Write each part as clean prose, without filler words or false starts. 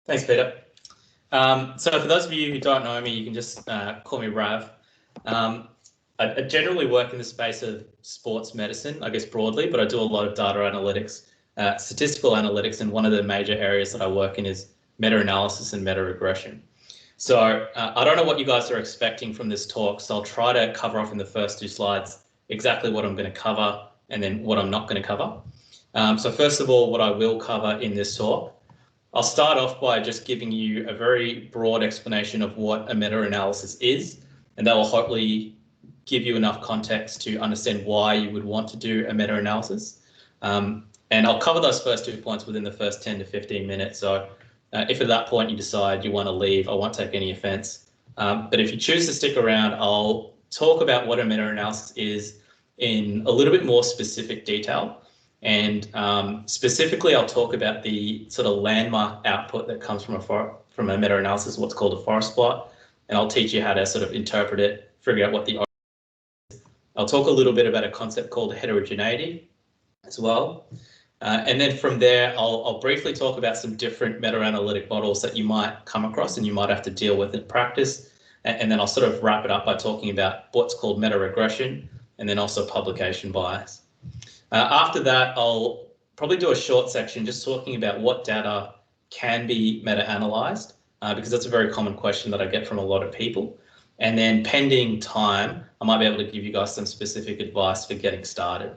Thanks, Peter. So for those of you who don't know me, you can just call me Rav. I generally work in the space of sports medicine, I guess broadly, but I do a lot of data analytics, statistical analytics, and one of the major areas that I work in is meta-analysis and meta-regression. So I don't know what you guys are expecting from this talk, so I'll try to cover off in the first 2 slides exactly what I'm going to cover and then what I'm not going to cover. So first of all, what I will cover in this talk, I'll start off by just giving you a very broad explanation of what a meta-analysis is, and that will hopefully give you enough context to understand why you would want to do a meta-analysis. And I'll cover those first 2 points within the first 10 to 15 minutes. So if at that point you decide you want to leave, I won't take any offense. But if you choose to stick around, I'll talk about what a meta-analysis is in a little bit more specific detail. And specifically, I'll talk about the sort of landmark output that comes from a meta-analysis, what's called a forest plot. And I'll teach you how to sort of interpret it, figure out what the is. I'll talk a little bit about a concept called heterogeneity as well. And then from there, I'll briefly talk about some different meta-analytic models that you might come across and you might have to deal with in practice. And then I'll sort of wrap it up by talking about what's called meta-regression and then also publication bias. After that, I'll probably do a short section just talking about what data can be meta-analyzed, because that's a very common question that I get from a lot of people. And then pending time, I might be able to give you guys some specific advice for getting started.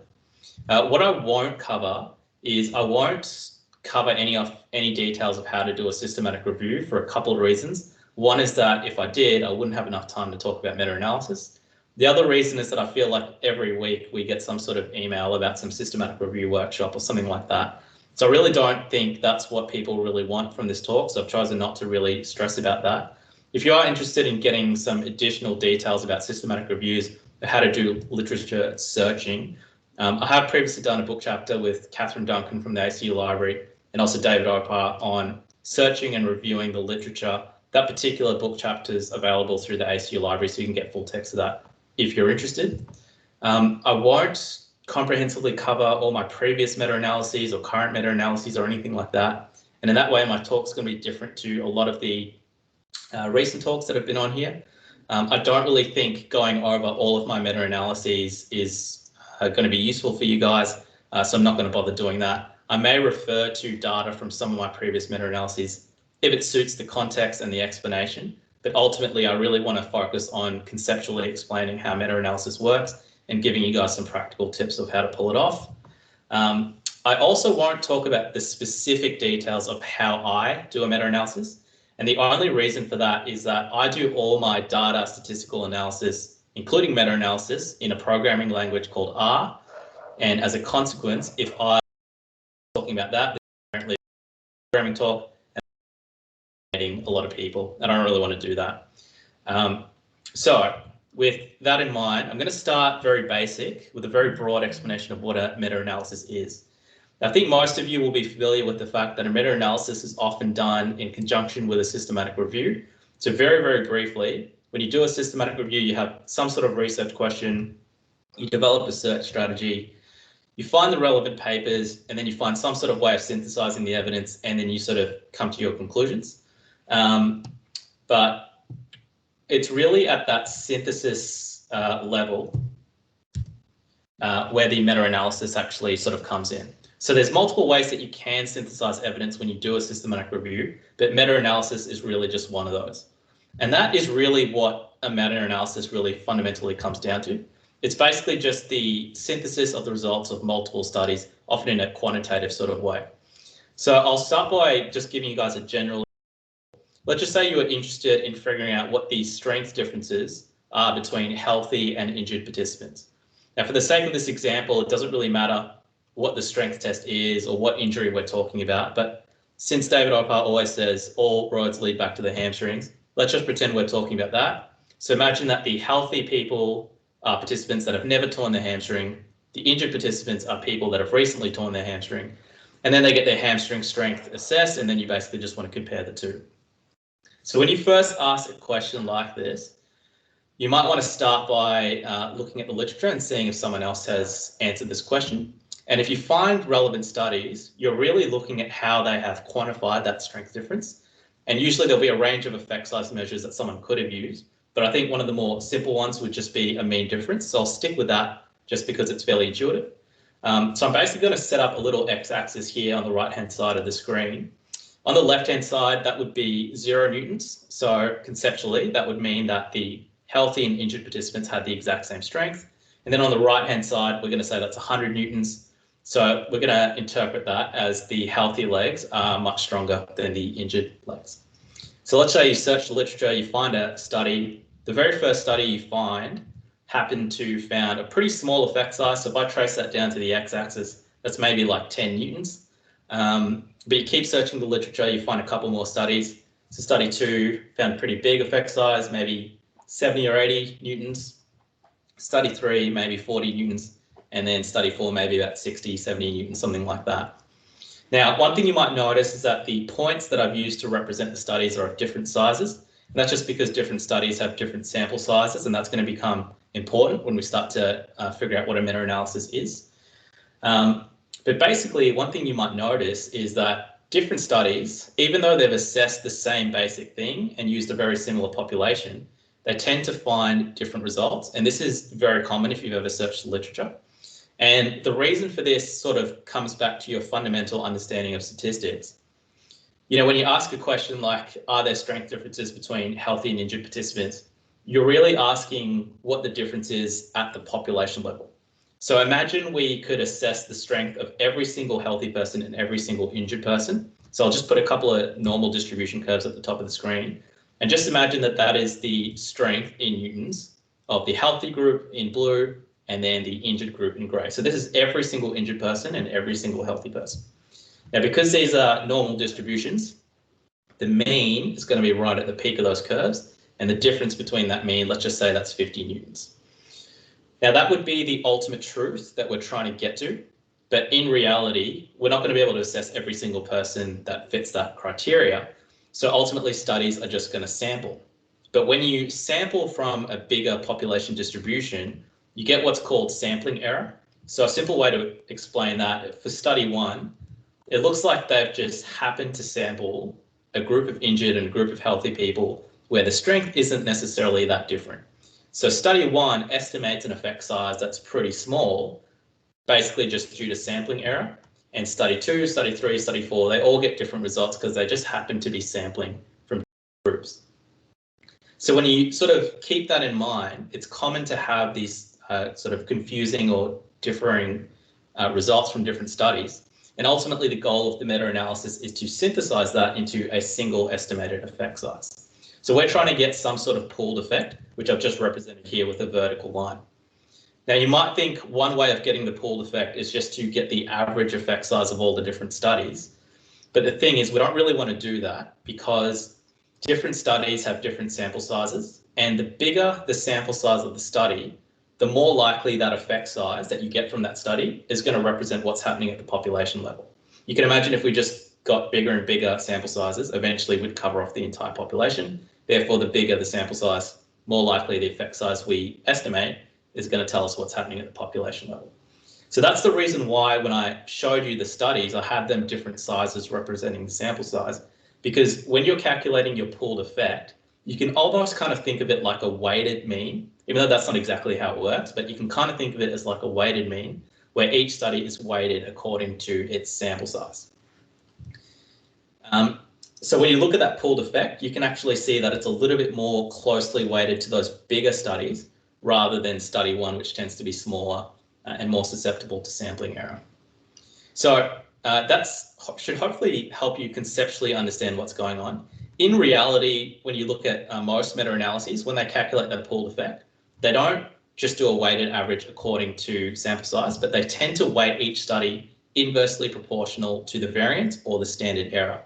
What I won't cover is I won't cover any details of how to do a systematic review for a couple of reasons. One is that if I did, I wouldn't have enough time to talk about meta-analysis. The other reason is that I feel like every week we get some sort of email about some systematic review workshop or something like that. So I really don't think that's what people really want from this talk. So I've chosen not to really stress about that. If you are interested in getting some additional details about systematic reviews, how to do literature searching, I have previously done a book chapter with Catherine Duncan from the ACU Library and also David Opar on searching and reviewing the literature. That particular book chapter is available through the ACU Library, so you can get full text of that if you're interested. I won't comprehensively cover all my previous meta-analyses or current meta-analyses or anything like that. And in that way, my talk's going to be different to a lot of the recent talks that have been on here. I don't really think going over all of my meta-analyses is going to be useful for you guys, so I'm not going to bother doing that. I may refer to data from some of my previous meta-analyses if it suits the context and the explanation. But ultimately, I really want to focus on conceptually explaining how meta-analysis works and giving you guys some practical tips of how to pull it off. I also won't talk about the specific details of how I do a meta-analysis. And the only reason for that is that I do all my data statistical analysis, including meta-analysis, in a programming language called R. And as a consequence, if I'm talking about that, this is apparently a programming talk, a lot of people, and I don't really want to do that. So with that in mind, I'm going to start very basic with a very broad explanation of what a meta-analysis is. I think most of you will be familiar with the fact that a meta-analysis is often done in conjunction with a systematic review. So very, very briefly, when you do a systematic review, you have some sort of research question, you develop a search strategy, you find the relevant papers, and then you find some sort of way of synthesizing the evidence, and then you sort of come to your conclusions. But it's really at that synthesis level where the meta-analysis actually sort of comes in. So there's multiple ways that you can synthesize evidence when you do a systematic review, but meta-analysis is really just one of those. And that is really what a meta-analysis really fundamentally comes down to. It's basically just the synthesis of the results of multiple studies, often in a quantitative sort of way. So I'll start by just giving you guys a general. Let's just say you are interested in figuring out what the strength differences are between healthy and injured participants. Now, for the sake of this example, it doesn't really matter what the strength test is or what injury we're talking about, but since David Opar always says all roads lead back to the hamstrings, let's just pretend we're talking about that. So imagine that the healthy people are participants that have never torn their hamstring. The injured participants are people that have recently torn their hamstring, and then they get their hamstring strength assessed, and then you basically just want to compare the two. So when you first ask a question like this, you might want to start by looking at the literature and seeing if someone else has answered this question. And if you find relevant studies, you're really looking at how they have quantified that strength difference. And usually there'll be a range of effect size measures that someone could have used. But I think one of the more simple ones would just be a mean difference. So I'll stick with that just because it's fairly intuitive. So I'm basically going to set up a little x-axis here on the right-hand side of the screen. On the left-hand side, that would be 0 newtons. So conceptually, that would mean that the healthy and injured participants had the exact same strength. And then on the right-hand side, we're going to say that's 100 newtons. So we're going to interpret that as the healthy legs are much stronger than the injured legs. So let's say you search the literature, you find a study. The very first study you find happened to found a pretty small effect size. So if I trace that down to the x-axis, that's maybe like 10 newtons. But you keep searching the literature, you find a couple more studies. So study 2 found a pretty big effect size, maybe 70 or 80 newtons. Study 3, maybe 40 newtons. And then study 4, maybe about 60, 70 newtons, something like that. Now, one thing you might notice is that the points that I've used to represent the studies are of different sizes. And that's just because different studies have different sample sizes, and that's going to become important when we start to figure out what a meta-analysis is. But basically, one thing you might notice is that different studies, even though they've assessed the same basic thing and used a very similar population, they tend to find different results. And this is very common if you've ever searched the literature. And the reason for this sort of comes back to your fundamental understanding of statistics. You know, when you ask a question like, are there strength differences between healthy and injured participants? You're really asking what the difference is at the population level. So imagine we could assess the strength of every single healthy person and every single injured person. So I'll just put a couple of normal distribution curves at the top of the screen. And just imagine that that is the strength in newtons of the healthy group in blue and then the injured group in grey. So this is every single injured person and every single healthy person. Now, because these are normal distributions, the mean is going to be right at the peak of those curves. And the difference between that mean, let's just say that's 50 newtons. Now, that would be the ultimate truth that we're trying to get to. But in reality, we're not going to be able to assess every single person that fits that criteria. So ultimately, studies are just going to sample. But when you sample from a bigger population distribution, you get what's called sampling error. So a simple way to explain that, for study 1, it looks like they've just happened to sample a group of injured and a group of healthy people where the strength isn't necessarily that different. So study 1 estimates an effect size that's pretty small, basically just due to sampling error. And study 2, study 3, study 4, they all get different results because they just happen to be sampling from groups. So when you sort of keep that in mind, it's common to have these sort of confusing or differing results from different studies. And ultimately, the goal of the meta-analysis is to synthesize that into a single estimated effect size. So we're trying to get some sort of pooled effect, which I've just represented here with a vertical line. Now, you might think one way of getting the pooled effect is just to get the average effect size of all the different studies. But the thing is, we don't really want to do that because different studies have different sample sizes. And the bigger the sample size of the study, the more likely that effect size that you get from that study is going to represent what's happening at the population level. You can imagine if we just got bigger and bigger sample sizes, eventually we'd cover off the entire population. Therefore, the bigger the sample size, more likely the effect size we estimate is going to tell us what's happening at the population level. So that's the reason why when I showed you the studies, I had them different sizes representing the sample size, because when you're calculating your pooled effect, you can almost kind of think of it like a weighted mean, even though that's not exactly how it works, but you can kind of think of it as like a weighted mean, where each study is weighted according to its sample size. So when you look at that pooled effect, you can actually see that it's a little bit more closely weighted to those bigger studies rather than study 1, which tends to be smaller and more susceptible to sampling error. So that should hopefully help you conceptually understand what's going on. In reality, when you look at most meta-analyses, when they calculate that pooled effect, they don't just do a weighted average according to sample size, but they tend to weight each study inversely proportional to the variance or the standard error.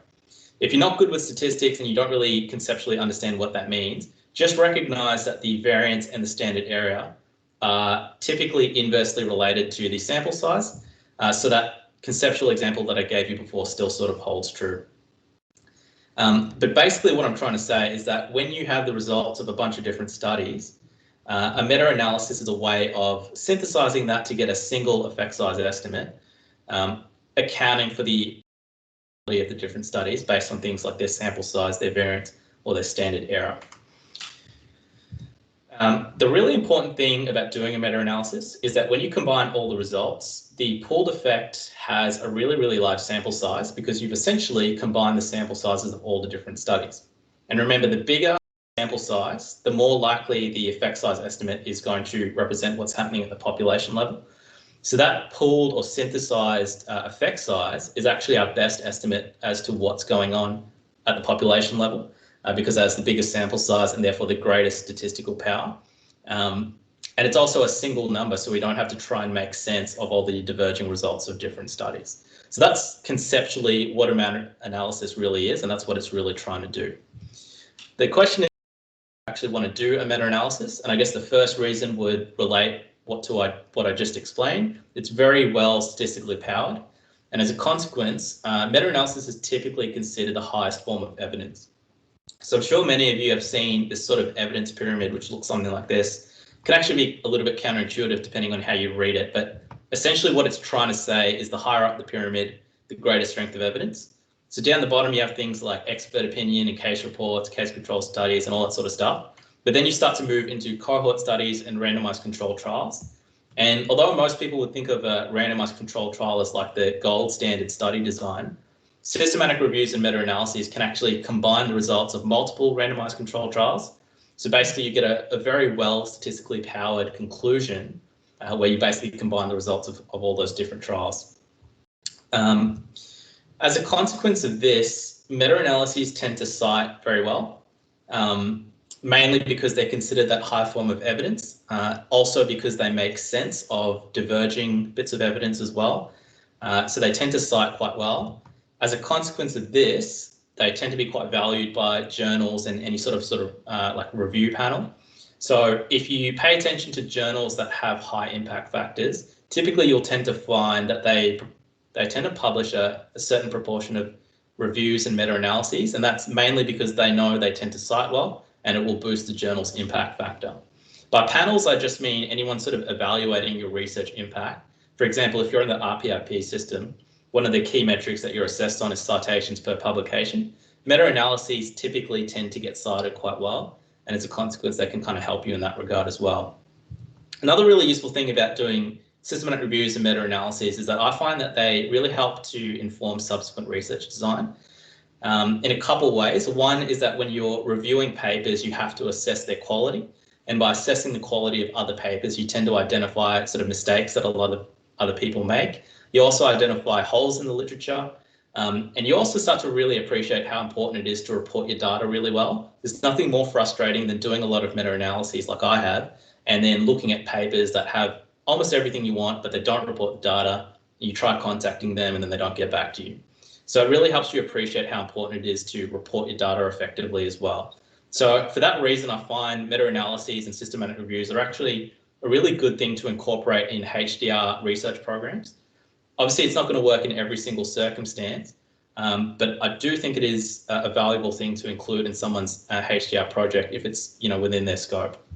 If you're not good with statistics and you don't really conceptually understand what that means, just recognize that the variance and the standard error are typically inversely related to the sample size. So that conceptual example that I gave you before still sort of holds true. But basically what I'm trying to say is that when you have the results of a bunch of different studies, a meta-analysis is a way of synthesizing that to get a single effect size estimate, accounting for the of the different studies based on things like their sample size, their variance, or their standard error. The really important thing about doing a meta-analysis is that when you combine all the results, the pooled effect has a really, really large sample size because you've essentially combined the sample sizes of all the different studies. And remember, the bigger sample size, the more likely the effect size estimate is going to represent what's happening at the population level. So that pooled or synthesized effect size is actually our best estimate as to what's going on at the population level, because that's the biggest sample size and therefore the greatest statistical power. And it's also a single number, so we don't have to try and make sense of all the diverging results of different studies. So that's conceptually what a meta-analysis really is, and that's what it's really trying to do. The question is, do you actually want to do a meta-analysis? And I guess the first reason would relate what I just explained. It's very well statistically powered. And as a consequence, meta-analysis is typically considered the highest form of evidence. So I'm sure many of you have seen this sort of evidence pyramid, which looks something like this. It can actually be a little bit counterintuitive depending on how you read it, but essentially what it's trying to say is the higher up the pyramid, the greater strength of evidence. So down the bottom, you have things like expert opinion and case reports, case control studies, and all that sort of stuff. But then you start to move into cohort studies and randomized controlled trials. And although most people would think of a randomized controlled trial as like the gold standard study design, systematic reviews and meta-analyses can actually combine the results of multiple randomized controlled trials. So basically you get a very well statistically powered conclusion where you basically combine the results of all those different trials. As a consequence of this, meta-analyses tend to cite very well, mainly because they're considered that high form of evidence, also because they make sense of diverging bits of evidence as well. So they tend to cite quite well. As a consequence of this, they tend to be quite valued by journals and any sort of like review panel. So if you pay attention to journals that have high impact factors, typically you'll tend to find that they tend to publish a certain proportion of reviews and meta-analyses, and that's mainly because they know they tend to cite well and it will boost the journal's impact factor. By panels, I just mean anyone sort of evaluating your research impact. For example, if you're in the RPIP system, one of the key metrics that you're assessed on is citations per publication. Meta-analyses typically tend to get cited quite well, and as a consequence, they can kind of help you in that regard as well. Another really useful thing about doing systematic reviews and meta-analyses is that I find that they really help to inform subsequent research design in a couple of ways. One is that when you're reviewing papers, you have to assess their quality. And by assessing the quality of other papers, you tend to identify sort of mistakes that a lot of other people make. You also identify holes in the literature, and you also start to really appreciate how important it is to report your data really well. There's nothing more frustrating than doing a lot of meta-analyses like I have, and then looking at papers that have almost everything you want, but they don't report the data. You try contacting them and then they don't get back to you. So it really helps you appreciate how important it is to report your data effectively as well. So for that reason, I find meta-analyses and systematic reviews are actually a really good thing to incorporate in HDR research programs. Obviously, it's not going to work in every single circumstance, but I do think it is a valuable thing to include in someone's HDR project if it's within their scope.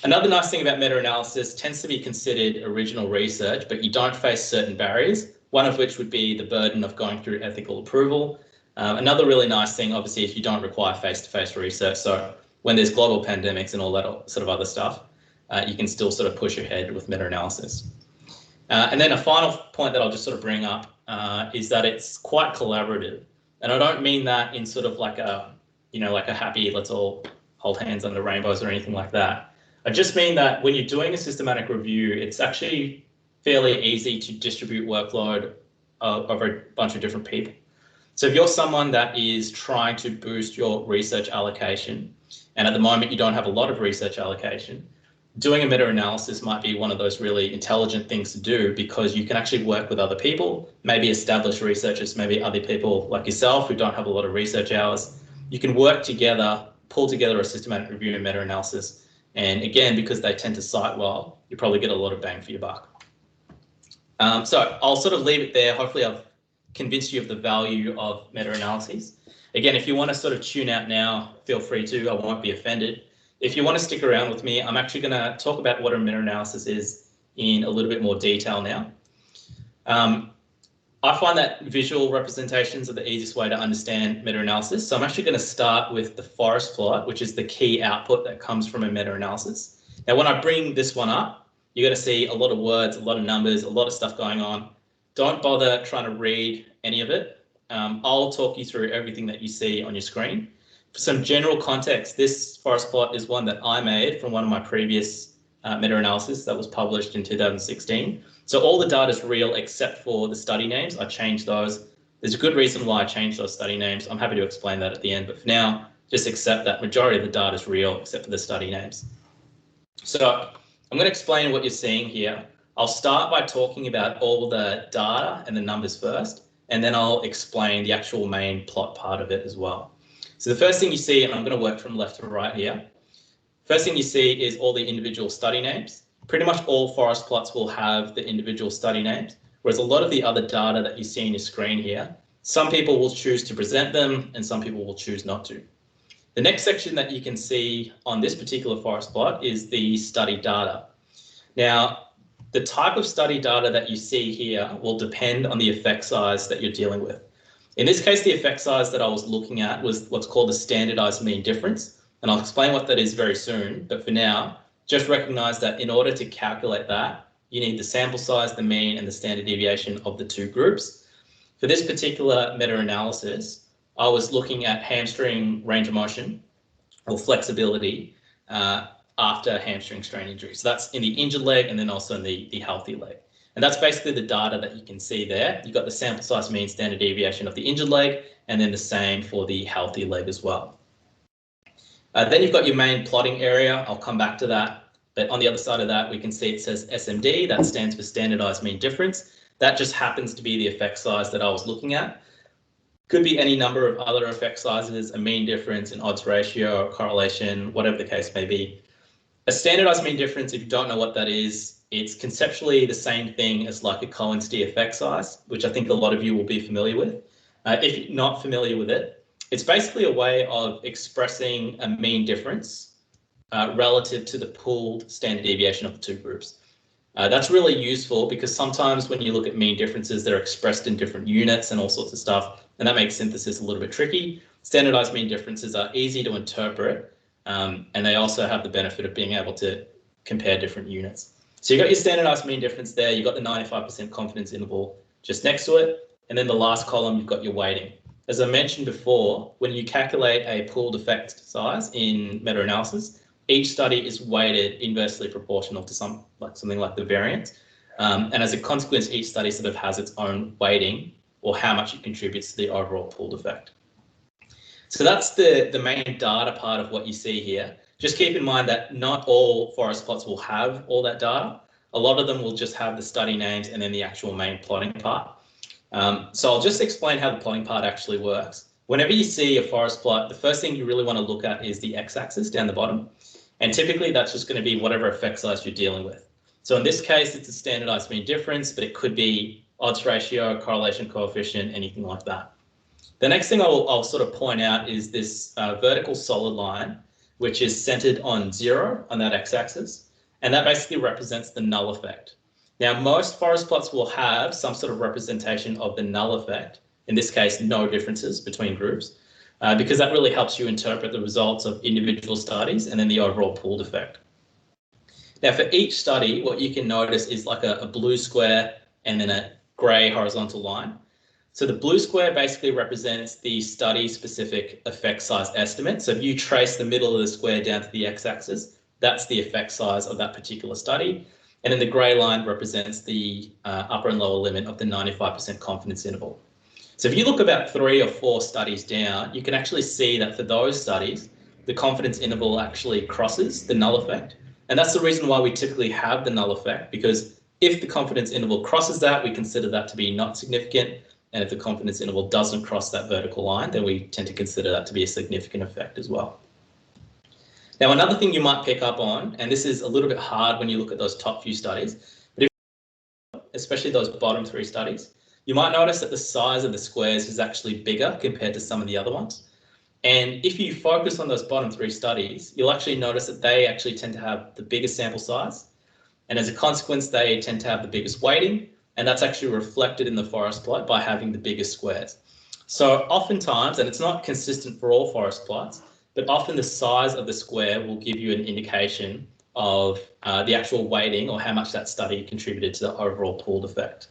Another nice thing about meta-analysis tends to be considered original research, but you don't face certain barriers, one of which would be the burden of going through ethical approval. Another really nice thing, obviously, if you don't require face-to-face research, so when there's global pandemics and all that sort of other stuff, you can still sort of push ahead with meta-analysis. And then a final point that I'll just sort of bring up is that it's quite collaborative. And I don't mean that in sort of like a, like a happy, let's all hold hands under rainbows or anything like that. I just mean that when you're doing a systematic review, it's actually fairly easy to distribute workload over a bunch of different people. So if you're someone that is trying to boost your research allocation, and at the moment you don't have a lot of research allocation, doing a meta-analysis might be one of those really intelligent things to do because you can actually work with other people, maybe established researchers, maybe other people like yourself who don't have a lot of research hours. You can work together, pull together a systematic review and meta-analysis. And again, because they tend to cite well, you probably get a lot of bang for your buck. So I'll sort of leave it there. Hopefully I've convinced you of the value of meta-analyses. Again, if you want to sort of tune out now, feel free to, I won't be offended. If you want to stick around with me, I'm actually going to talk about what a meta-analysis is in a little bit more detail now. I find that visual representations are the easiest way to understand meta-analysis. So I'm actually going to start with the forest plot, which is the key output that comes from a meta-analysis. Now, when I bring this one up, you're going to see a lot of words, a lot of numbers, a lot of stuff going on. Don't bother trying to read any of it. I'll talk you through everything that you see on your screen. For some general context, this forest plot is one that I made from one of my previous meta-analysis that was published in 2016. So all the data is real except for the study names. I changed those. There's a good reason why I changed those study names. I'm happy to explain that at the end, but for now, just accept that majority of the data is real except for the study names. So I'm going to explain what you're seeing here. I'll start by talking about all the data and the numbers first, and then I'll explain the actual main plot part of it as well. So the first thing you see, and I'm going to work from left to right here, first thing you see is all the individual study names. Pretty much all forest plots will have the individual study names, whereas a lot of the other data that you see on your screen here, some people will choose to present them and some people will choose not to. The next section that you can see on this particular forest plot is the study data. Now, the type of study data that you see here will depend on the effect size that you're dealing with. In this case, the effect size that I was looking at was what's called the standardized mean difference, and I'll explain what that is very soon, but for now, just recognize that in order to calculate that, you need the sample size, the mean, and the standard deviation of the two groups. For this particular meta-analysis, I was looking at hamstring range of motion or flexibility after hamstring strain injury. So that's in the injured leg and then also in the healthy leg. And that's basically the data that you can see there. You've got the sample size, mean, standard deviation of the injured leg, and then the same for the healthy leg as well. Then you've got your main plotting area. I'll come back to that. But on the other side of that, we can see it says SMD. That stands for standardized mean difference. That just happens to be the effect size that I was looking at. Could be any number of other effect sizes, a mean difference, an odds ratio, or correlation, whatever the case may be. A standardized mean difference, if you don't know what that is, it's conceptually the same thing as like a Cohen's-d effect size, which I think a lot of you will be familiar with. If you're not familiar with it, it's basically a way of expressing a mean difference relative to the pooled standard deviation of the two groups. That's really useful because sometimes when you look at mean differences, they're expressed in different units and all sorts of stuff, and that makes synthesis a little bit tricky. Standardized mean differences are easy to interpret, and they also have the benefit of being able to compare different units. So you've got your standardized mean difference there, you've got the 95% confidence interval just next to it, and then the last column, you've got your weighting. As I mentioned before, when you calculate a pooled effect size in meta-analysis, each study is weighted inversely proportional to something like the variance. And as a consequence, each study sort of has its own weighting or how much it contributes to the overall pooled effect. So that's the main data part of what you see here. Just keep in mind that not all forest plots will have all that data. A lot of them will just have the study names and then the actual main plotting part. So I'll just explain how the plotting part actually works. Whenever you see a forest plot, the first thing you really want to look at is the x-axis down the bottom. And typically that's just going to be whatever effect size you're dealing with. So in this case, it's a standardized mean difference, but it could be odds ratio, correlation coefficient, anything like that. The next thing I'll sort of point out is this vertical solid line, which is centered on 0 on that x-axis. And that basically represents the null effect. Now, most forest plots will have some sort of representation of the null effect. In this case, no differences between groups, because that really helps you interpret the results of individual studies and then the overall pooled effect. Now, for each study, what you can notice is like a blue square and then a grey horizontal line. So the blue square basically represents the study-specific effect size estimate. So if you trace the middle of the square down to the x-axis, that's the effect size of that particular study. And then the grey line represents the upper and lower limit of the 95% confidence interval. So if you look about 3 or 4 studies down, you can actually see that for those studies, the confidence interval actually crosses the null effect. And that's the reason why we typically have the null effect, because if the confidence interval crosses that, we consider that to be not significant. And if the confidence interval doesn't cross that vertical line, then we tend to consider that to be a significant effect as well. Now, another thing you might pick up on, and this is a little bit hard when you look at those top few studies, but especially those bottom 3 studies, you might notice that the size of the squares is actually bigger compared to some of the other ones. And if you focus on those bottom 3 studies, you'll actually notice that they actually tend to have the biggest sample size. And as a consequence, they tend to have the biggest weighting. and that's actually reflected in the forest plot by having the biggest squares. So oftentimes, and it's not consistent for all forest plots, but often the size of the square will give you an indication of the actual weighting or how much that study contributed to the overall pooled effect.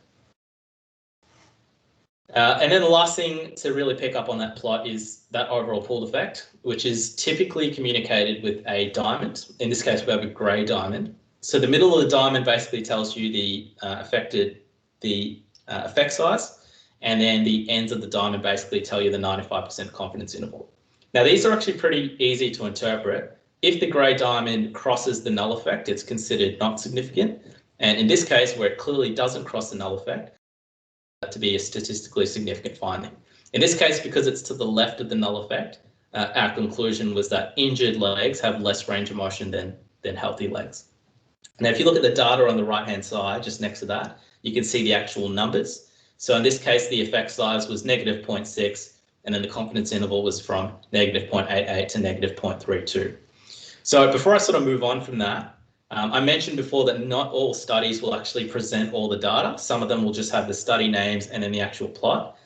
And then the last thing to really pick up on that plot is that overall pooled effect, which is typically communicated with a diamond. In this case, we have a grey diamond. So the middle of the diamond basically tells you the effect size, and then the ends of the diamond basically tell you the 95% confidence interval. Now, these are actually pretty easy to interpret. If the grey diamond crosses the null effect, it's considered not significant. And in this case, where it clearly doesn't cross the null effect, to be a statistically significant finding. In this case, because it's to the left of the null effect, our conclusion was that injured legs have less range of motion than healthy legs. Now, if you look at the data on the right-hand side, just next to that, you can see the actual numbers. So in this case, the effect size was -0.6, and then the confidence interval was from -0.88 to -0.32. So before I sort of move on from that, I mentioned before that not all studies will actually present all the data. Some of them will just have the study names and then the actual plot.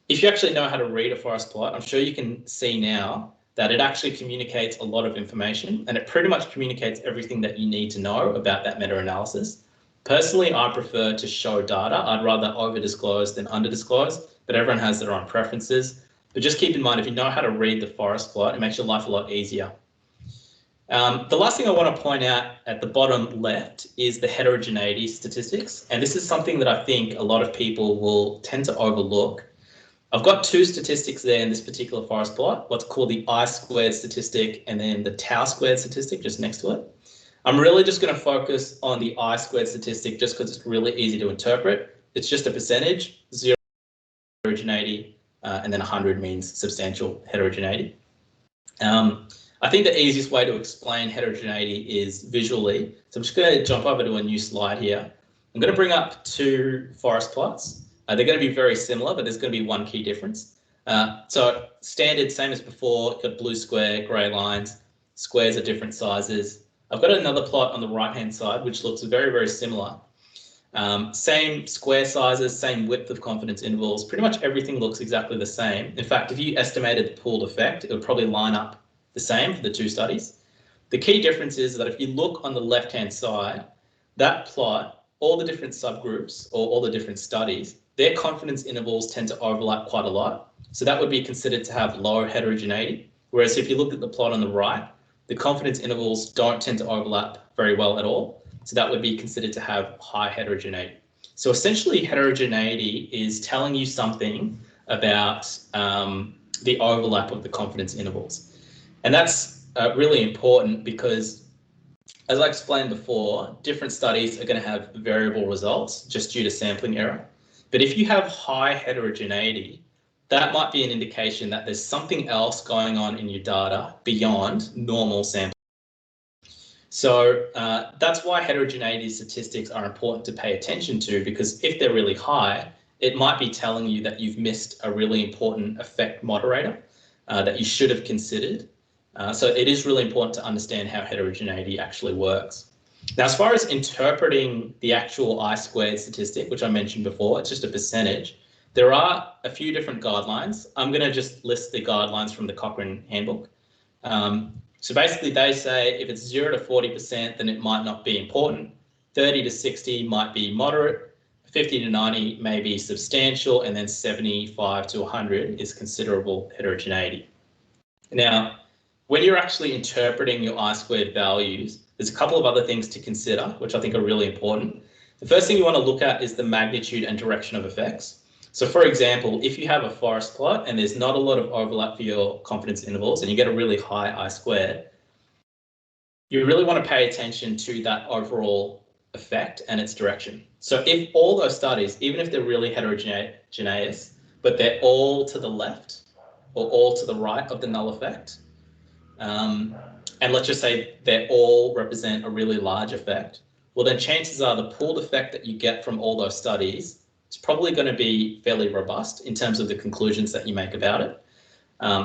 If you actually know how to read a forest plot, I'm sure you can see now that it actually communicates a lot of information, and it pretty much communicates everything that you need to know about that meta-analysis. Personally, I prefer to show data. I'd rather over-disclose than under-disclose, but everyone has their own preferences. But just keep in mind, if you know how to read the forest plot, it makes your life a lot easier. The last thing I want to point out at the bottom left is the heterogeneity statistics. And this is something that I think a lot of people will tend to overlook. I've got two statistics there in this particular forest plot, what's called the I-squared statistic and then the tau-squared statistic just next to it. I'm really just going to focus on the I-squared statistic just because it's really easy to interpret. It's just a percentage, 0 heterogeneity, and then 100 means substantial heterogeneity. I think the easiest way to explain heterogeneity is visually. So I'm just going to jump over to a new slide here. I'm going to bring up two forest plots. They're going to be very similar, but there's going to be one key difference. So standard, same as before, got blue square, grey lines, squares are different sizes. I've got another plot on the right-hand side, which looks very, very similar. Same square sizes, same width of confidence intervals, pretty much everything looks exactly the same. In fact, if you estimated the pooled effect, it would probably line up the same for the two studies. The key difference is that if you look on the left-hand side, that plot, all the different subgroups or all the different studies, their confidence intervals tend to overlap quite a lot. So that would be considered to have low heterogeneity. Whereas if you look at the plot on the right, the confidence intervals don't tend to overlap very well at all. So that would be considered to have high heterogeneity. So essentially heterogeneity is telling you something about the overlap of the confidence intervals. And that's really important because, as I explained before, different studies are going to have variable results just due to sampling error. But if you have high heterogeneity, that might be an indication that there's something else going on in your data beyond normal sampling. So that's why heterogeneity statistics are important to pay attention to, because if they're really high, it might be telling you that you've missed a really important effect moderator that you should have considered. So it is really important to understand how heterogeneity actually works. Now, as far as interpreting the actual I-squared statistic, which I mentioned before, it's just a percentage. There are a few different guidelines. I'm going to just list the guidelines from the Cochrane handbook. So basically they say if it's 0 to 40%, then it might not be important. 30 to 60 might be moderate. 50 to 90 may be substantial, and then 75 to 100 is considerable heterogeneity. Now, when you're actually interpreting your I-squared values, there's a couple of other things to consider, which I think are really important. The first thing you want to look at is the magnitude and direction of effects. So for example, if you have a forest plot and there's not a lot of overlap for your confidence intervals and you get a really high I-squared, you really want to pay attention to that overall effect and its direction. So if all those studies, even if they're really heterogeneous, but they're all to the left or all to the right of the null effect, and let's just say they all represent a really large effect, well then chances are the pooled effect that you get from all those studies is probably going to be fairly robust in terms of the conclusions that you make about it.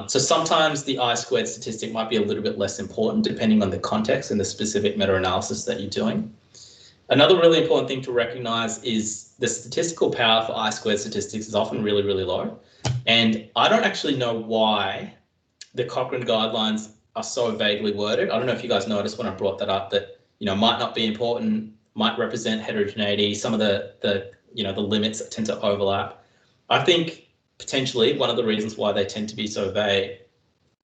So sometimes the I-squared statistic might be a little bit less important depending on the context and the specific meta-analysis that you're doing. Another really important thing to recognize is the statistical power for I-squared statistics is often really, really low. And I don't actually know why the Cochrane guidelines are so vaguely worded. I don't know if you guys noticed when I brought that up that, might not be important, might represent heterogeneity, some of the limits that tend to overlap. I think potentially one of the reasons why they tend to be so vague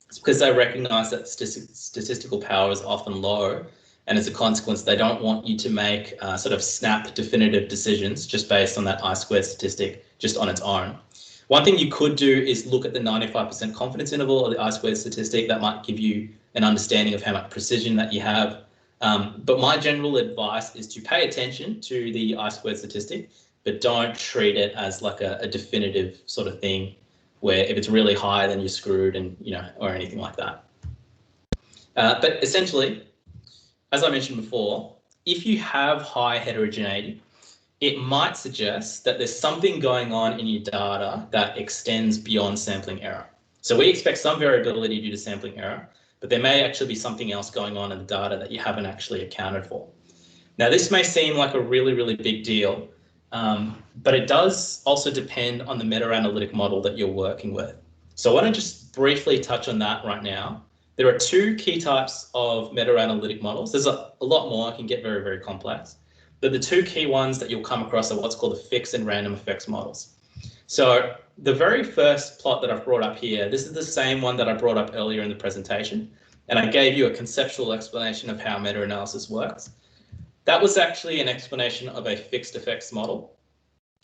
is because they recognize that statistical power is often low. And as a consequence, they don't want you to make sort of snap definitive decisions just based on that I-squared statistic just on its own. One thing you could do is look at the 95% confidence interval of the I-squared statistic. That might give you an understanding of how much precision that you have. But my general advice is to pay attention to the I-squared statistic, but don't treat it as like a definitive sort of thing where if it's really high, then you're screwed and, or anything like that. But essentially, as I mentioned before, if you have high heterogeneity, it might suggest that there's something going on in your data that extends beyond sampling error. So we expect some variability due to sampling error, but there may actually be something else going on in the data that you haven't actually accounted for. Now, this may seem like a really, really big deal, but it does also depend on the meta-analytic model that you're working with. So I want to just briefly touch on that right now. There are two key types of meta-analytic models. There's a lot more, it can get very, very complex. But the two key ones that you'll come across are what's called the fixed and random effects models. So the very first plot that I've brought up here, this is the same one that I brought up earlier in the presentation. And I gave you a conceptual explanation of how meta-analysis works. That was actually an explanation of a fixed effects model.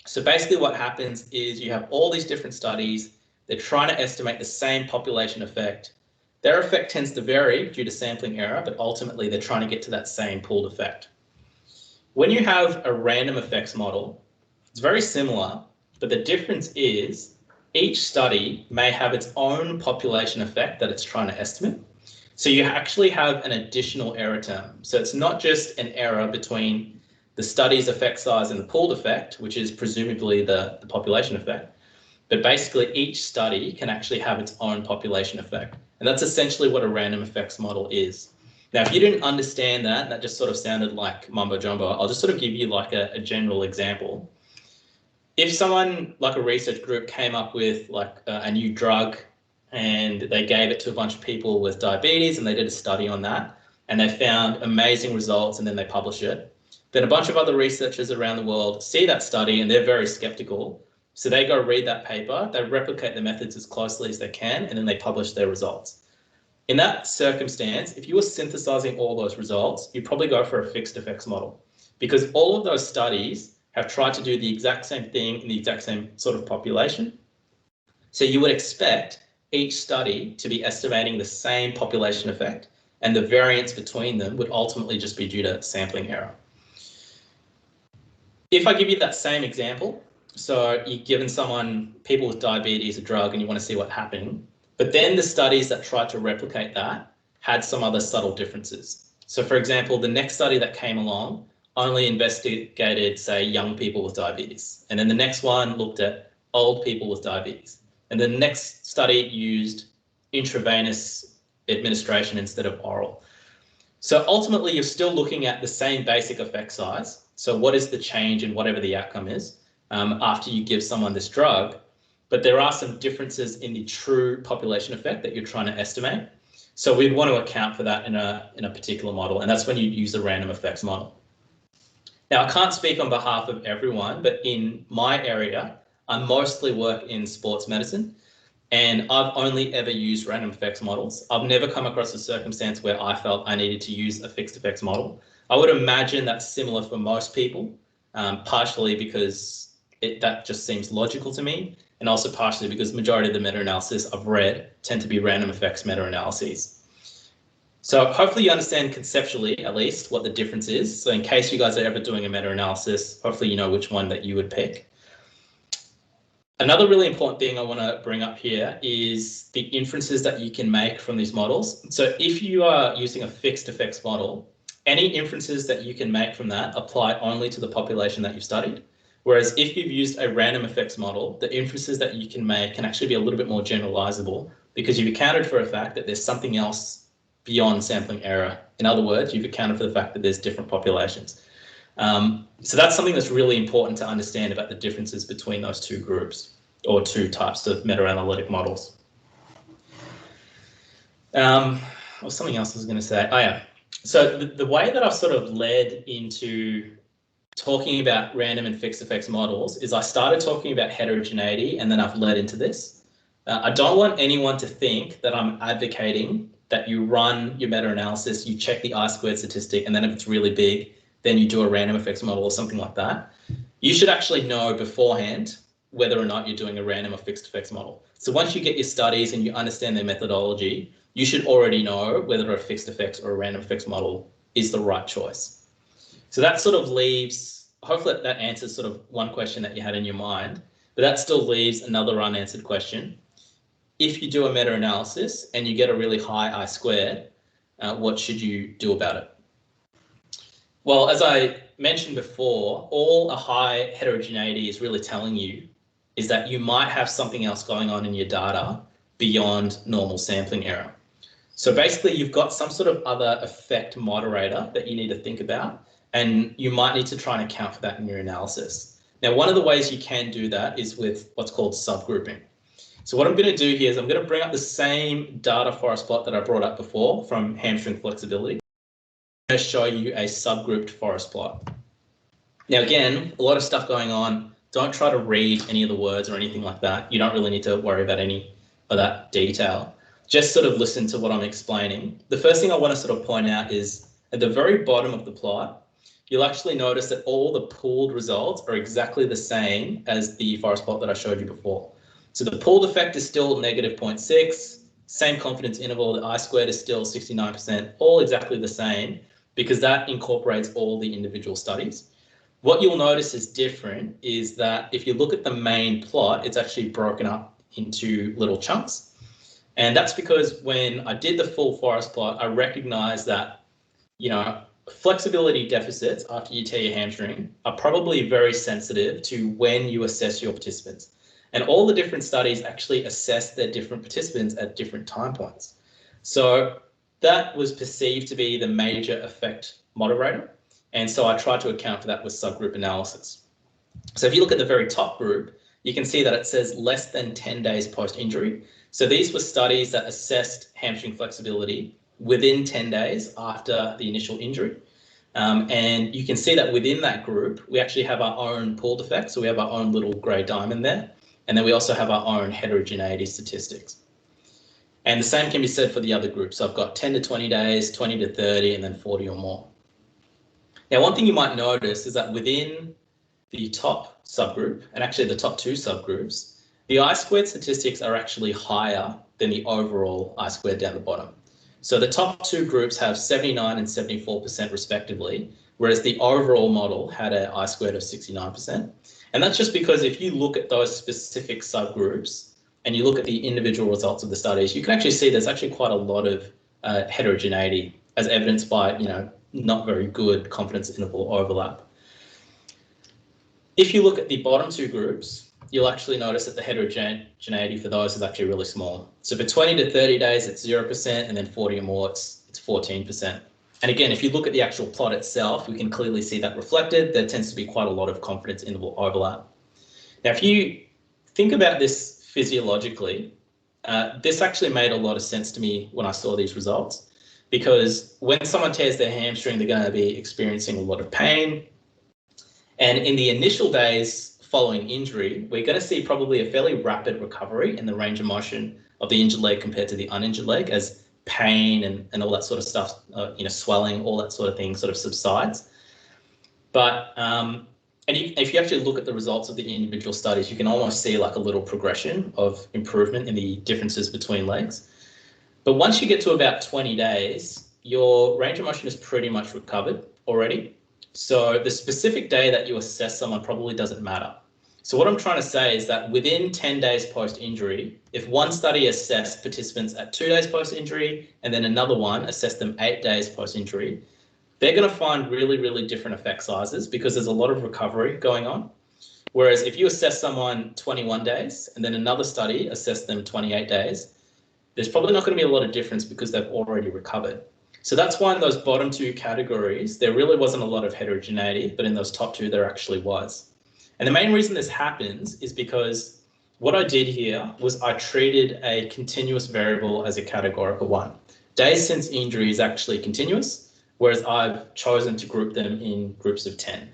So basically what happens is you have all these different studies. They're trying to estimate the same population effect. Their effect tends to vary due to sampling error, but ultimately they're trying to get to that same pooled effect. When you have a random effects model, it's very similar, but the difference is each study may have its own population effect that it's trying to estimate. So you actually have an additional error term. So it's not just an error between the study's effect size and the pooled effect, which is presumably the population effect, but basically each study can actually have its own population effect. And that's essentially what a random effects model is. Now, if you didn't understand that, that just sort of sounded like mumbo jumbo, I'll just sort of give you like a general example. If someone like a research group came up with like a new drug and they gave it to a bunch of people with diabetes and they did a study on that and they found amazing results and then they publish it, then a bunch of other researchers around the world see that study and they're very skeptical. So they go read that paper, they replicate the methods as closely as they can, and then they publish their results. In that circumstance, if you were synthesizing all those results, you'd probably go for a fixed effects model because all of those studies have tried to do the exact same thing in the exact same sort of population. So you would expect each study to be estimating the same population effect, and the variance between them would ultimately just be due to sampling error. If I give you that same example, so you've given people with diabetes a drug and you want to see what happened, but then the studies that tried to replicate that had some other subtle differences. So for example, the next study that came along only investigated, say, young people with diabetes. And then the next one looked at old people with diabetes. And the next study used intravenous administration instead of oral. So ultimately, you're still looking at the same basic effect size. So what is the change in whatever the outcome is after you give someone this drug? But there are some differences in the true population effect that you're trying to estimate. So we'd want to account for that in a particular model, and that's when you use the random effects model. Now, I can't speak on behalf of everyone, but in my area, I mostly work in sports medicine, and I've only ever used random effects models. I've never come across a circumstance where I felt I needed to use a fixed effects model. I would imagine that's similar for most people, partially because that just seems logical to me, and also partially because the majority of the meta-analysis I've read tend to be random effects meta-analyses. So hopefully you understand conceptually, at least, what the difference is. So in case you guys are ever doing a meta-analysis, hopefully you know which one that you would pick. Another really important thing I want to bring up here is the inferences that you can make from these models. So if you are using a fixed effects model, any inferences that you can make from that apply only to the population that you've studied. Whereas if you've used a random effects model, the inferences that you can make can actually be a little bit more generalizable because you've accounted for a fact that there's something else beyond sampling error. In other words, you've accounted for the fact that there's different populations. So that's something that's really important to understand about the differences between those two groups or two types of meta-analytic models. Or something else I was going to say. Oh yeah. So the way that I've sort of led into talking about random and fixed effects models is I started talking about heterogeneity and then I've led into this. I don't want anyone to think that I'm advocating that you run your meta-analysis, you check the I-squared statistic, and then if it's really big, then you do a random effects model or something like that. You should actually know beforehand whether or not you're doing a random or fixed effects model. So once you get your studies and you understand their methodology, you should already know whether a fixed effects or a random effects model is the right choice. So that sort of leaves, hopefully that answers sort of one question that you had in your mind, but that still leaves another unanswered question. If you do a meta-analysis and you get a really high I-squared, what should you do about it? Well, as I mentioned before, all a high heterogeneity is really telling you is that you might have something else going on in your data beyond normal sampling error. So basically, you've got some sort of other effect moderator that you need to think about, and you might need to try and account for that in your analysis. Now, one of the ways you can do that is with what's called subgrouping. So what I'm going to do here is I'm going to bring up the same data forest plot that I brought up before from hamstring flexibility. I'm going to show you a subgrouped forest plot. Now, again, a lot of stuff going on. Don't try to read any of the words or anything like that. You don't really need to worry about any of that detail. Just sort of listen to what I'm explaining. The first thing I want to sort of point out is at the very bottom of the plot, you'll actually notice that all the pooled results are exactly the same as the forest plot that I showed you before. So the pooled effect is still -0.6, same confidence interval, the I-squared is still 69%, all exactly the same because that incorporates all the individual studies. What you'll notice is different is that if you look at the main plot, it's actually broken up into little chunks. And that's because when I did the full forest plot, I recognized that, you know, flexibility deficits after you tear your hamstring are probably very sensitive to when you assess your participants. And all the different studies actually assess their different participants at different time points. So that was perceived to be the major effect moderator. And so I tried to account for that with subgroup analysis. So if you look at the very top group, you can see that it says less than 10 days post-injury. So these were studies that assessed hamstring flexibility within 10 days after the initial injury. And you can see that within that group, we actually have our own pooled effect. So we have our own little gray diamond there. And then we also have our own heterogeneity statistics. And the same can be said for the other groups. So I've got 10 to 20 days, 20 to 30, and then 40 or more. Now, one thing you might notice is that within the top subgroup, and actually the top two subgroups, the I-squared statistics are actually higher than the overall I-squared down the bottom. So the top two groups have 79 and 74% respectively, whereas the overall model had an I-squared of 69%. And that's just because if you look at those specific subgroups and you look at the individual results of the studies, you can actually see there's actually quite a lot of heterogeneity as evidenced by, you know, not very good confidence interval overlap. If you look at the bottom two groups, you'll actually notice that the heterogeneity for those is actually really small. So for 20 to 30 days, it's 0%, and then 40 or more, it's 14%. And again, if you look at the actual plot itself, we can clearly see that reflected. There tends to be quite a lot of confidence interval overlap. Now, if you think about this physiologically, this actually made a lot of sense to me when I saw these results, because when someone tears their hamstring, they're going to be experiencing a lot of pain. And in the initial days following injury, we're going to see probably a fairly rapid recovery in the range of motion of the injured leg compared to the uninjured leg as pain and all that sort of stuff, you know, swelling, all that sort of thing sort of subsides. But if you actually look at the results of the individual studies, you can almost see like a little progression of improvement in the differences between legs. But once you get to about 20 days, your range of motion is pretty much recovered already. So the specific day that you assess someone probably doesn't matter. So what I'm trying to say is that within 10 days post-injury, if one study assessed participants at 2 days post-injury and then another one assessed them 8 days post-injury, they're going to find really, really different effect sizes because there's a lot of recovery going on. Whereas if you assess someone 21 days and then another study assessed them 28 days, there's probably not going to be a lot of difference because they've already recovered. So that's why in those bottom two categories, there really wasn't a lot of heterogeneity, but in those top two, there actually was. And the main reason this happens is because what I did here was I treated a continuous variable as a categorical one. Days since injury is actually continuous, whereas I've chosen to group them in groups of 10.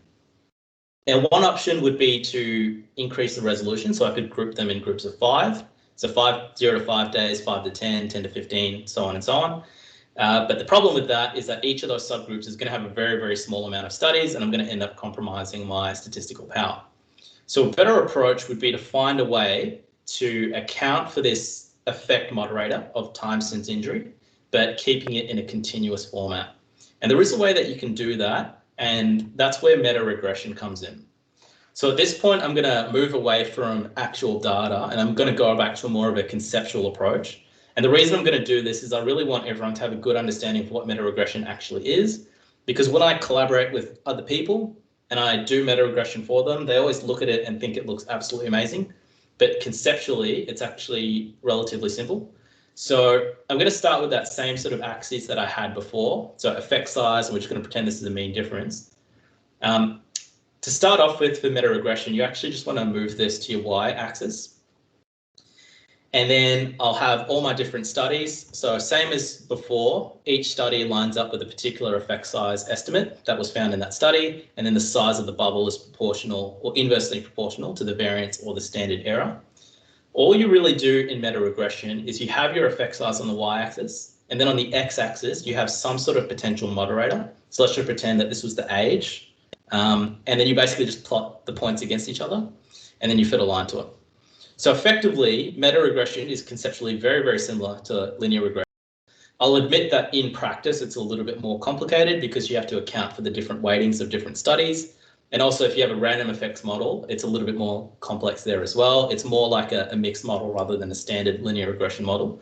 And one option would be to increase the resolution, so I could group them in groups of 5. So 0 to 5 days, 5 to 10, 10 to 15, so on and so on. But the problem with that is that each of those subgroups is going to have a very, very small amount of studies, and I'm going to end up compromising my statistical power. So a better approach would be to find a way to account for this effect moderator of time since injury, but keeping it in a continuous format. And there is a way that you can do that, and that's where meta-regression comes in. So at this point, I'm going to move away from actual data, and I'm going to go back to more of a conceptual approach. And the reason I'm going to do this is I really want everyone to have a good understanding of what meta-regression actually is, because when I collaborate with other people and I do meta-regression for them, they always look at it and think it looks absolutely amazing. But conceptually, it's actually relatively simple. So I'm going to start with that same sort of axis that I had before. So effect size, and we're just going to pretend this is a mean difference. To start off with for meta-regression, you actually just want to move this to your y-axis. And then I'll have all my different studies. So same as before, each study lines up with a particular effect size estimate that was found in that study. And then the size of the bubble is proportional or inversely proportional to the variance or the standard error. All you really do in meta-regression is you have your effect size on the y-axis, and then on the x-axis, you have some sort of potential moderator. So let's just pretend that this was the age. And then you basically just plot the points against each other, and then you fit a line to it. So effectively, meta-regression is conceptually very, very similar to linear regression. I'll admit that in practice, it's a little bit more complicated because you have to account for the different weightings of different studies. And also, if you have a random effects model, it's a little bit more complex there as well. It's more like a mixed model rather than a standard linear regression model.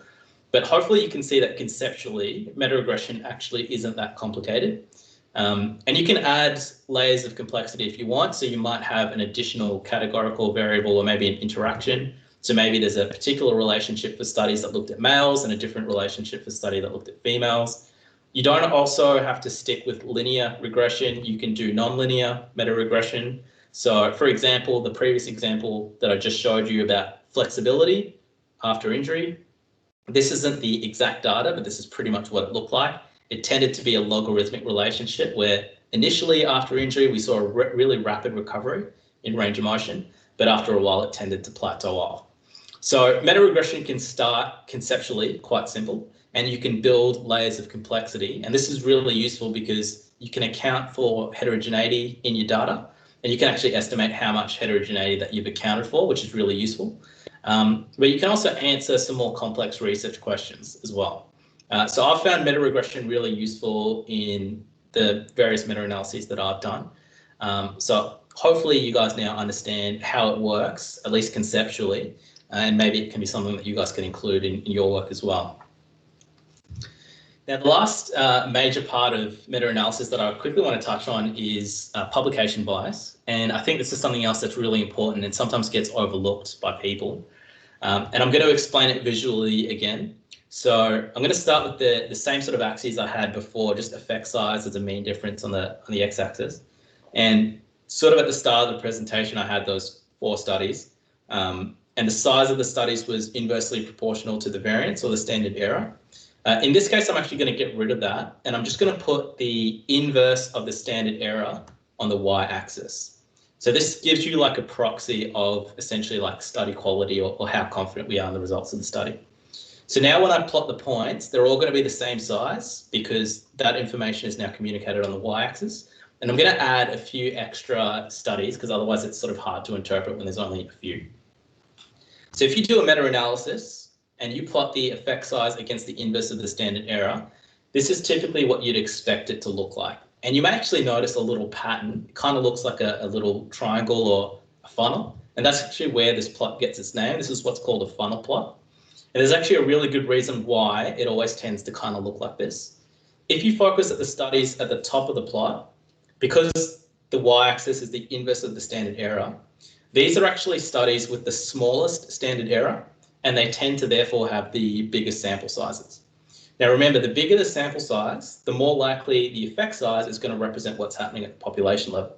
But hopefully you can see that conceptually, meta-regression actually isn't that complicated. And you can add layers of complexity if you want. So you might have an additional categorical variable or maybe an interaction. So maybe there's a particular relationship for studies that looked at males and a different relationship for study that looked at females. You don't also have to stick with linear regression. You can do nonlinear meta-regression. So for example, the previous example that I just showed you about flexibility after injury, this isn't the exact data, but this is pretty much what it looked like. It tended to be a logarithmic relationship where initially after injury, we saw a really rapid recovery in range of motion, but after a while it tended to plateau off. So meta-regression can start conceptually quite simple, and you can build layers of complexity. And this is really useful because you can account for heterogeneity in your data, and you can actually estimate how much heterogeneity that you've accounted for, which is really useful. But you can also answer some more complex research questions as well. So I've found meta-regression really useful in the various meta-analyses that I've done. So hopefully you guys now understand how it works, at least conceptually, and maybe it can be something that you guys can include in your work as well. Now, the last major part of meta-analysis that I quickly want to touch on is publication bias. And I think this is something else that's really important and sometimes gets overlooked by people. And I'm going to explain it visually again. So I'm going to start with the same sort of axes I had before, just effect size as a mean difference on the x-axis. And sort of at the start of the presentation, I had those 4 studies. And the size of the studies was inversely proportional to the variance or the standard error. In this case, I'm actually going to get rid of that, and I'm just going to put the inverse of the standard error on the y-axis. So this gives you like a proxy of essentially like study quality or how confident we are in the results of the study. So now when I plot the points, they're all going to be the same size because that information is now communicated on the y-axis. And I'm going to add a few extra studies because otherwise it's sort of hard to interpret when there's only a few. So if you do a meta-analysis and you plot the effect size against the inverse of the standard error, this is typically what you'd expect it to look like. And you may actually notice a little pattern. It kind of looks like a little triangle or a funnel. And that's actually where this plot gets its name. This is what's called a funnel plot. And there's actually a really good reason why it always tends to kind of look like this. If you focus at the studies at the top of the plot, because the y-axis is the inverse of the standard error, these are actually studies with the smallest standard error, and they tend to therefore have the biggest sample sizes. Now, remember, the bigger the sample size, the more likely the effect size is going to represent what's happening at the population level.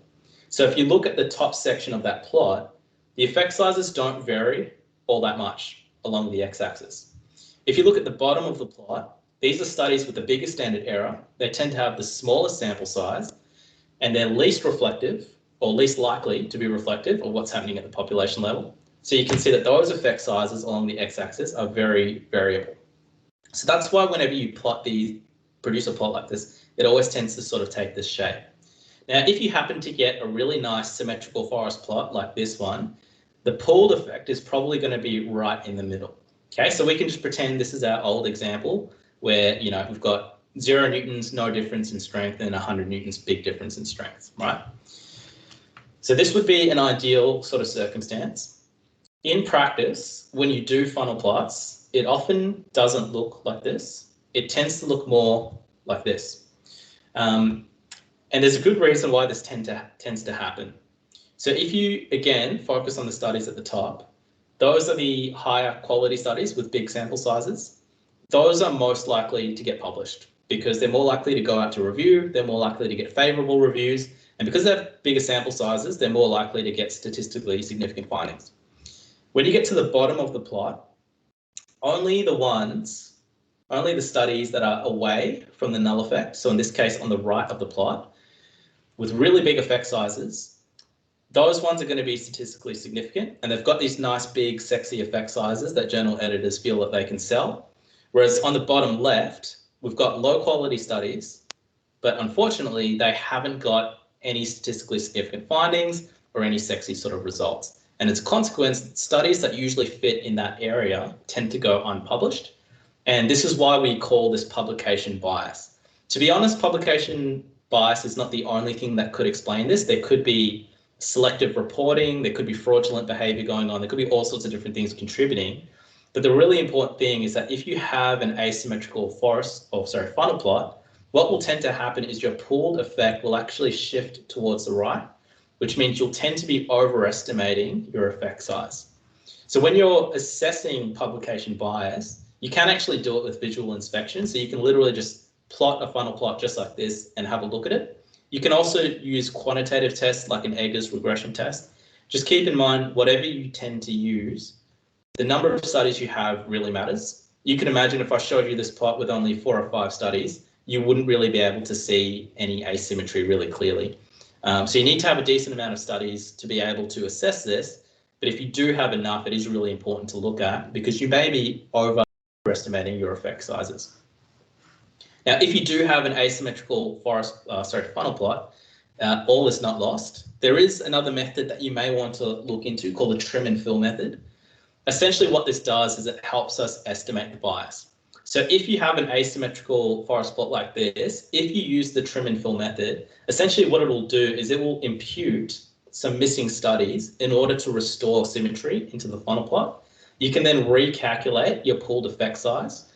So if you look at the top section of that plot, the effect sizes don't vary all that much along the x-axis. If you look at the bottom of the plot, these are studies with the biggest standard error. They tend to have the smallest sample size, and they're least reflective or least likely to be reflective of what's happening at the population level. So you can see that those effect sizes along the x-axis are very variable. So that's why whenever you produce a plot like this, it always tends to sort of take this shape. Now, if you happen to get a really nice symmetrical forest plot like this one, the pooled effect is probably going to be right in the middle. Okay, so we can just pretend this is our old example where, you know, we've got 0 newtons, no difference in strength, and 100 newtons, big difference in strength, right? So this would be an ideal sort of circumstance. In practice, when you do funnel plots, it often doesn't look like this. It tends to look more like this. And there's a good reason why this tends to happen. So if you, again, focus on the studies at the top, those are the higher quality studies with big sample sizes. Those are most likely to get published because they're more likely to go out to review, they're more likely to get favorable reviews, and because they have bigger sample sizes, they're more likely to get statistically significant findings. When you get to the bottom of the plot, only the studies that are away from the null effect, so in this case on the right of the plot, with really big effect sizes, those ones are going to be statistically significant, and they've got these nice big sexy effect sizes that journal editors feel that they can sell. Whereas on the bottom left, we've got low quality studies, but unfortunately they haven't got any statistically significant findings or any sexy sort of results. And as a consequence, studies that usually fit in that area tend to go unpublished. And this is why we call this publication bias. To be honest, publication bias is not the only thing that could explain this. There could be selective reporting, there could be fraudulent behavior going on, there could be all sorts of different things contributing. But the really important thing is that if you have an asymmetrical funnel plot, what will tend to happen is your pooled effect will actually shift towards the right, which means you'll tend to be overestimating your effect size. So when you're assessing publication bias, you can actually do it with visual inspection. So you can literally just plot a funnel plot just like this and have a look at it. You can also use quantitative tests like an Eggers regression test. Just keep in mind, whatever you tend to use, the number of studies you have really matters. You can imagine if I showed you this plot with only 4 or 5 studies, you wouldn't really be able to see any asymmetry really clearly. So you need to have a decent amount of studies to be able to assess this. But if you do have enough, it is really important to look at because you may be overestimating your effect sizes. Now, if you do have an asymmetrical funnel plot, all is not lost. There is another method that you may want to look into called the trim and fill method. Essentially what this does is it helps us estimate the bias. So if you have an asymmetrical forest plot like this, if you use the trim and fill method, essentially what it will do is it will impute some missing studies in order to restore symmetry into the funnel plot. You can then recalculate your pooled effect size.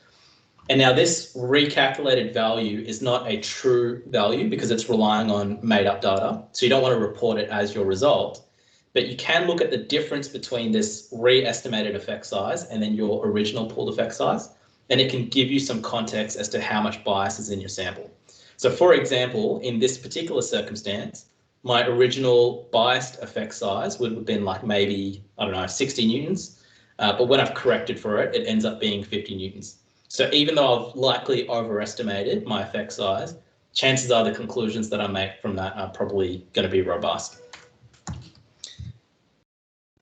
And now this recalculated value is not a true value because it's relying on made up data. So you don't want to report it as your result, but you can look at the difference between this re-estimated effect size and then your original pooled effect size. And it can give you some context as to how much bias is in your sample. So for example, in this particular circumstance, my original biased effect size would have been like maybe, I don't know, 60 newtons. But when I've corrected for it, it ends up being 50 newtons. So even though I've likely overestimated my effect size, chances are the conclusions that I make from that are probably going to be robust.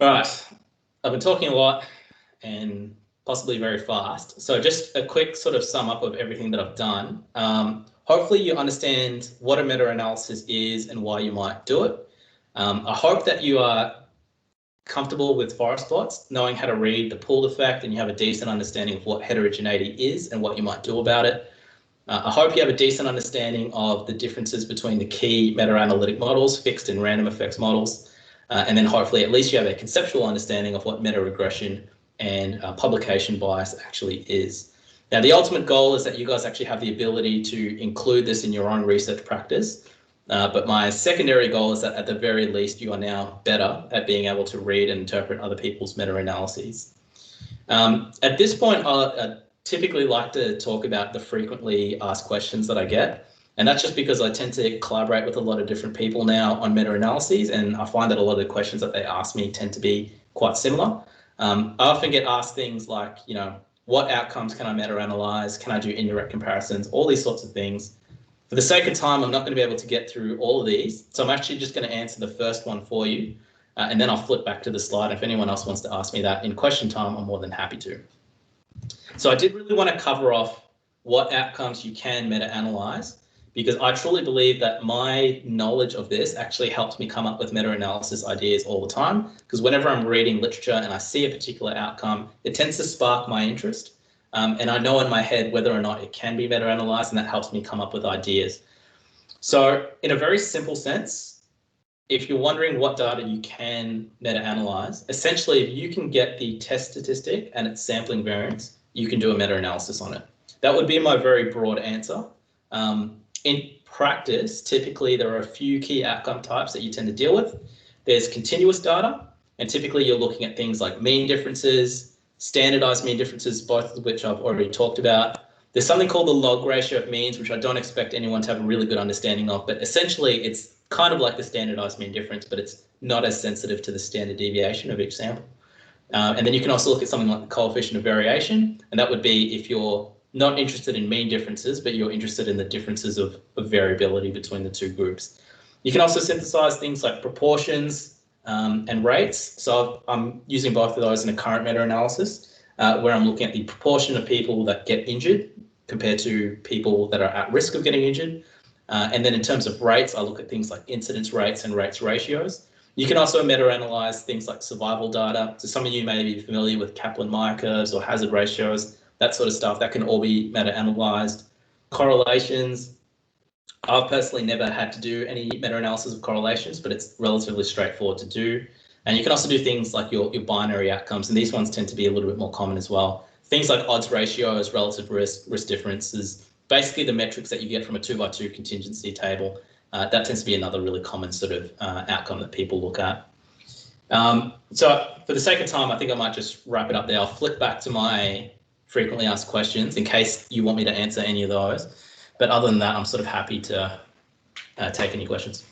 All right, I've been talking a lot and possibly very fast. So just a quick sort of sum up of everything that I've done. Hopefully you understand what a meta-analysis is and why you might do it. I hope that you are comfortable with forest plots, knowing how to read the pooled effect, and you have a decent understanding of what heterogeneity is and what you might do about it. I hope you have a decent understanding of the differences between the key meta-analytic models, fixed and random effects models, and then hopefully at least you have a conceptual understanding of what meta-regression and publication bias actually is. Now, the ultimate goal is that you guys actually have the ability to include this in your own research practice. But my secondary goal is that at the very least, you are now better at being able to read and interpret other people's meta-analyses. At this point, typically like to talk about the frequently asked questions that I get. And that's just because I tend to collaborate with a lot of different people now on meta-analyses, and I find that a lot of the questions that they ask me tend to be quite similar. I often get asked things like, what outcomes can I meta-analyze? Can I do indirect comparisons? All these sorts of things. For the sake of time, I'm not going to be able to get through all of these. So I'm actually just going to answer the first one for you, and then I'll flip back to the slide. If anyone else wants to ask me that in question time, I'm more than happy to. So I did really want to cover off what outcomes you can meta-analyze, because I truly believe that my knowledge of this actually helps me come up with meta-analysis ideas all the time, because whenever I'm reading literature and I see a particular outcome, it tends to spark my interest. And I know in my head whether or not it can be meta-analyzed, and that helps me come up with ideas. So in a very simple sense, if you're wondering what data you can meta-analyze, essentially if you can get the test statistic and its sampling variance, you can do a meta-analysis on it. That would be my very broad answer. In practice, typically there are a few key outcome types that you tend to deal with. There's continuous data, and typically you're looking at things like mean differences, standardized mean differences, both of which I've already talked about. There's something called the log ratio of means, which I don't expect anyone to have a really good understanding of, but essentially it's kind of like the standardized mean difference, but it's not as sensitive to the standard deviation of each sample. And then you can also look at something like the coefficient of variation, and that would be if you're not interested in mean differences, but you're interested in the differences of variability between the two groups. You can also synthesize things like proportions and rates. So I'm using both of those in a current meta-analysis where I'm looking at the proportion of people that get injured compared to people that are at risk of getting injured. And then in terms of rates, I look at things like incidence rates and rates ratios. You can also meta-analyze things like survival data. So some of you may be familiar with Kaplan-Meier curves or hazard ratios, that sort of stuff. That can all be meta-analyzed. Correlations. I've personally never had to do any meta-analysis of correlations, but it's relatively straightforward to do. And you can also do things like your binary outcomes, and these ones tend to be a little bit more common as well. Things like odds ratios, relative risk differences, basically the metrics that you get from a 2x2 contingency table. That tends to be another really common sort of outcome that people look at. So for the sake of time, I think I might just wrap it up there. I'll flip back to my frequently asked questions in case you want me to answer any of those. But other than that, I'm sort of happy to take any questions.